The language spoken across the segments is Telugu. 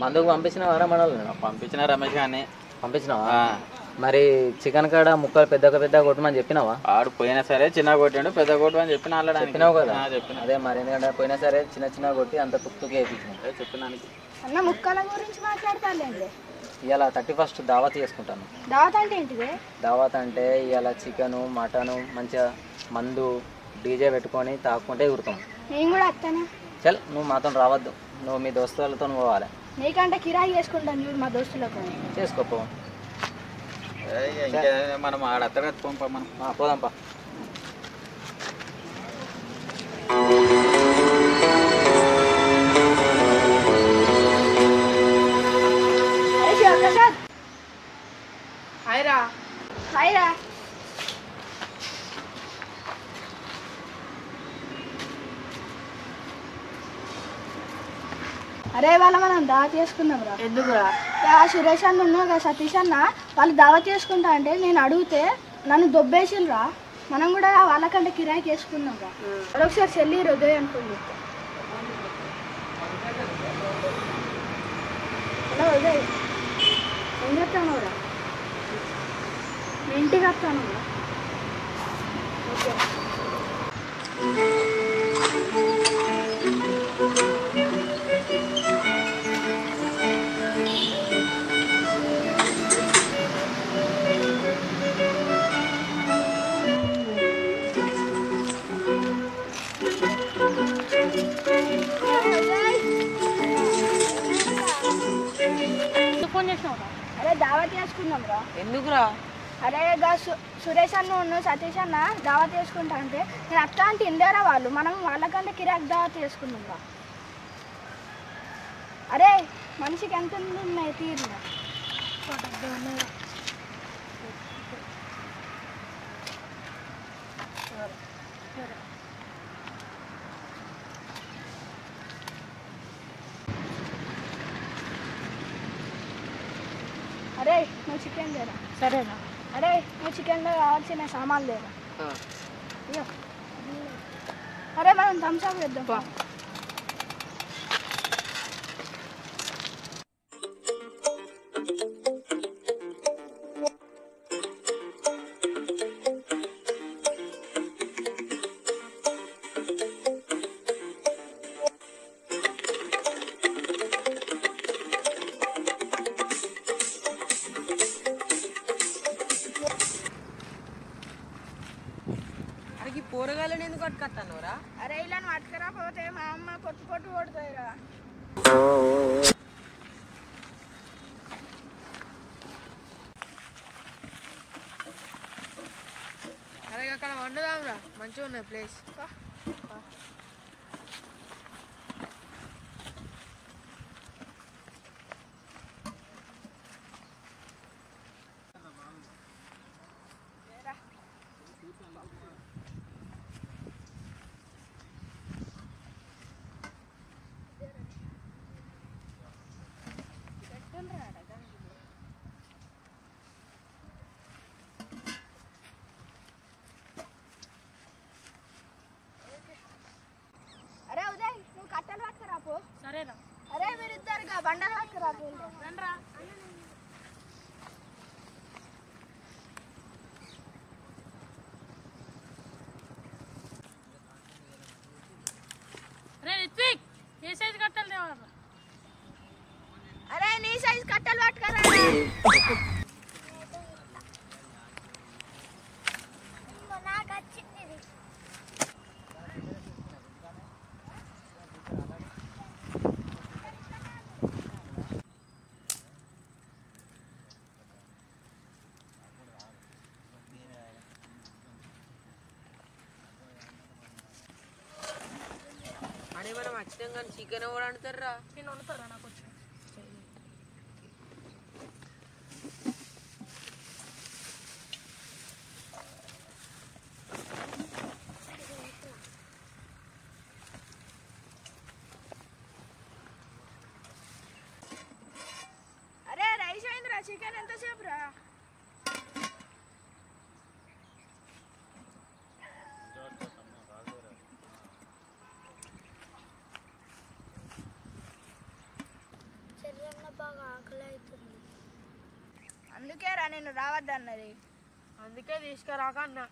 మందుకు పంపించిన వారా మనల్ని పంపించిన రమేష్ గారిని పంపించినావా? మరి చికెన్ కాడ ముక్కలు పెద్ద కొట్టమని చెప్పినావా? ఆడు పోయినా సరే చిన్న కొట్టాడు పెద్ద కొట్టు అని చెప్పిన చెప్పినావు కదా? చెప్పిన అదే మరి ఎందుకంటే పోయినా సరే చిన్న కొట్టి అంత తుక్తుకి వేయించిన చెప్పినానికి అన్న ముక్కల గురించి మాట్లాడతానులేండి. ఇవాళ 31st దావత్ చేసుకుంటాను. దావత్ అంటే ఏంటిది? దావత్ అంటే ఇవాళ చికెను మటను మంచిగా మందు డీజే పెట్టుకొని తాక్కుంటే ఎగురుతాం. నేను కూడా వస్తాను. చల్ నువ్వు మాతో రావద్దు, నువ్వు మీ దోస్తులతో పోవాలి. నీకంటే కిరాయి చేసుకుంటాను చూడు మా దోస్తులకు. చేసుకోపో. మనం ఆడత్తగా పంప మనం పోదాంపా. అరే శివప్రసాద్. హాయ్ రా. హాయ్ రా. అరే వాళ్ళ మనం దావత్ చేసుకుందాం రా. ఎందుకురా? సురేష్ అన్న ఉన్నా సతీష్ అన్న వాళ్ళు దావత్ చేసుకుంటా అంటే నేను అడిగితే నన్ను దొబ్బేసిల్రా. మనం కూడా వాళ్ళకంటే కిరాయికి వేసుకుందాం రా. ఒకసారి చెల్లి హృదయం అనుకోండి. హలో ఉదయ్, ఏం చెప్తాను రా? నేను ఇంటికి వస్తాను రా. ఓకే. ఫోన్ చేసినావు? అరే దావత్ చేసుకుందాం రా. ఎందుకురా? అరే సురేష్ అన్న సతీష్ అన్న దావత్ చేసుకుంటా అంటే నేను అత్త అంటే ఇందేరా వాళ్ళు. మనం వాళ్ళకంటే కిరాక్ దావత్ చేసుకుందాం రా. అరే మనిషికి ఎంత ఉన్నాయి తీరు. అరే నువ్వు చికెన్ లేరా? సరేనా? అరే నువ్వు చికెన్లో కావాల్సిన సామాన్లు లేరా? అయ్యో అరే మనం థమ్స్అప్ చేద్దాం. పోరగాళ్ళని ఎందుకు పట్టుకొస్తానురా? అరే ఇలా పట్టుకురాపోతే మా అమ్మ కొట్టు కొడుతాయిరా. అరే అక్కడ వండుదాంరా, మంచిగా ఉన్నాయి ప్లేస్. అరే ఉదయ్ నువ్వు కట్టెలు పట్టుకురాపో. సరేనా? అరే మీరిద్దరుగా బండలు పట్టుకురాపో. రండ్రా. అరే రిత్విక్, ఏ సైజు కట్టలు తేవాలరా? అరే నీ సైజ్ కట్టెలు పట్టుకురా. అని మనం ఖచ్చితంగా చికెన్ ఎవరు వండుతారా? నేను వండుతారా? నాకు వచ్చి అరే రైస్ అయిందిరా, చికెన్ ఎంతసేపు రా? బాగా ఆకలి అవుతుంది. అందుకే రా నేను రావద్దన్నది. అందుకే తీసుకురాక అన్నా.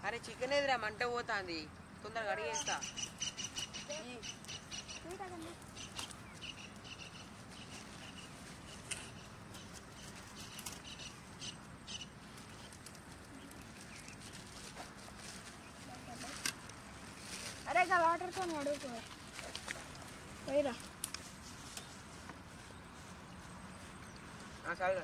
అరే చికెన్ ఎదురా మంట పోతుంది, తొందరగా అడిగేస్తా. అరే ఇక వాటర్తో అడుగుకో పోయిరా. చాలు.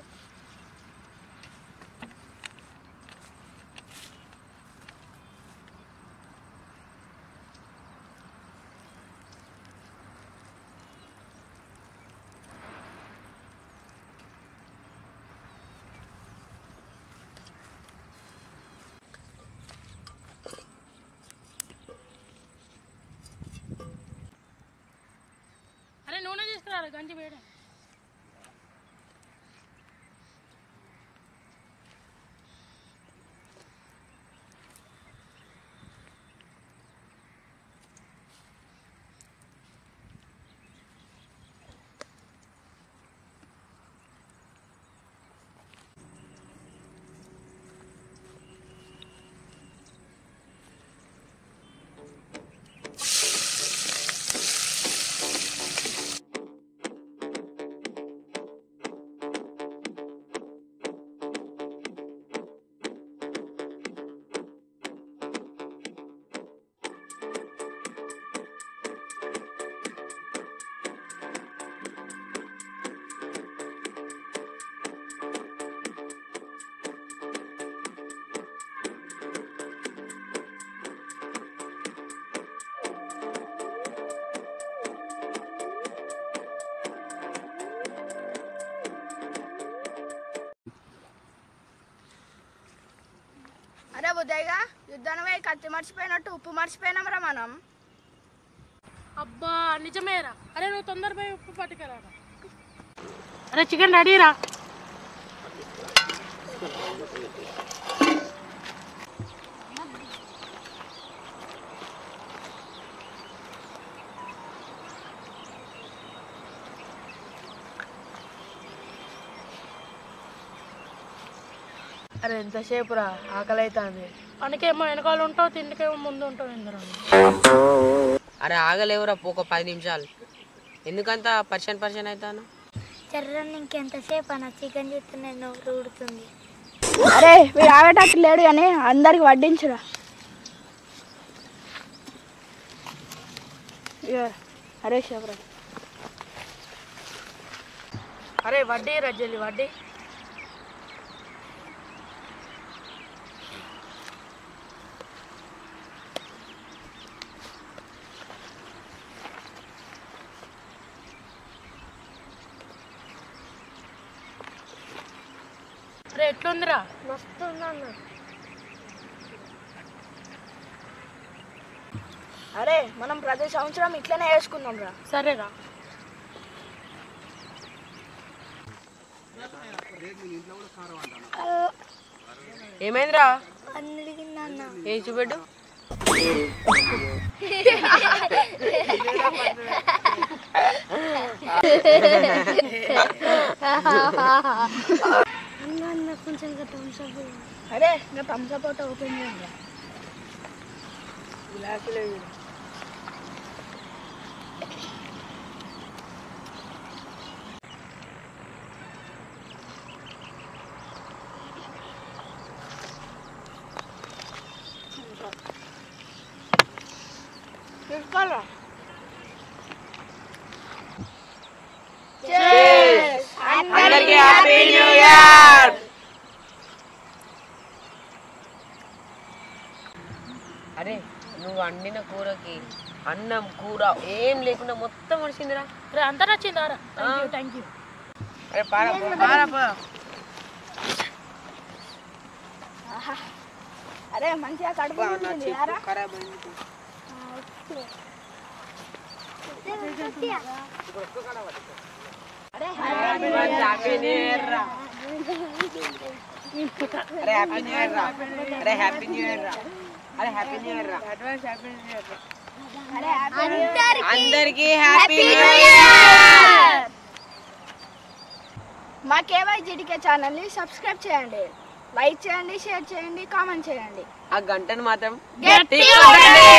అరే నూనె తీసుకురా గంజి వేయడం. అరే బుద్ధయ్యగా యుద్ధాన్ని పోయి కత్తి మర్చిపోయినట్టు ఉప్పు మర్చిపోయినాంరా మనం. అబ్బా నిజమేరా. అరే నువ్వు తొందరగా పోయి ఉప్పు పట్టుకురా. అరే చికెన్ రెడీరా. అరే ఎంతసేపు రా, ఆకలి అవుతుంది. మనకేమో వెనకాల ఉంటావు, తిండికేమో ముందు ఉంటావు. ఇందులో అరే ఆగలేవురా ఒక 10 నిమిషాలు. ఎందుకంత పర్షన్ అవుతాను? చర్రని ఇంకెంతసేపు అన్న చికెన్ చూస్తే నోరు ఊడుతుంది. అరే వీడు ఆగేటట్టు లేడు కానీ అందరికి వడ్డించురా. అరే శబరా అరే వడ్డీ రజ్జలి వడ్డీ. అరే ఎట్లుందిరా? మస్తుందన్న. అరే మనం ప్రతి సంవత్సరం ఇట్లనే వేసుకుందాం రా. సరేరా. ఏమైందిరా? అన్న ఏ చూపెట్టు. అన్న కొంచెం థమ్స్అప్. అరే ఇంకా థమ్స్అప్ అవుతా ఓపెన్ చేయండి. తీసుకోరా. అందరికీ హ్యాపీ న్యూ ఇయర్. అరే నువ్వు వండిన కూరకి అన్నం కూర ఏం లేకుండా మొత్తం వచ్చిందిరా. అరే అంతా నచ్చిందారా? Thank you. అరే పారా. అరే మంచిగా కడుపు నిండింది యారా. అరే హ్యాపీ న్యూ ఇయర్ రా. అరే హ్యాపీ న్యూ ఇయర్ రా. అరే హ్యాపీ న్యూ ఇయర్ రా. అరే హ్యాపీ న్యూ ఇయర్ రా. అడ్వాన్స్ హ్యాపీ న్యూ ఇయర్ రా. అరే అందరికీ హ్యాపీ న్యూ ఇయర్. మా KYGDK ఛానల్ని సబ్స్క్రైబ్ చేయండి, లైక్ చేయండి, షేర్ చేయండి, కామెంట్ చేయండి. ఆ గంటను మాత్రం గట్టిగా కొట్టండి.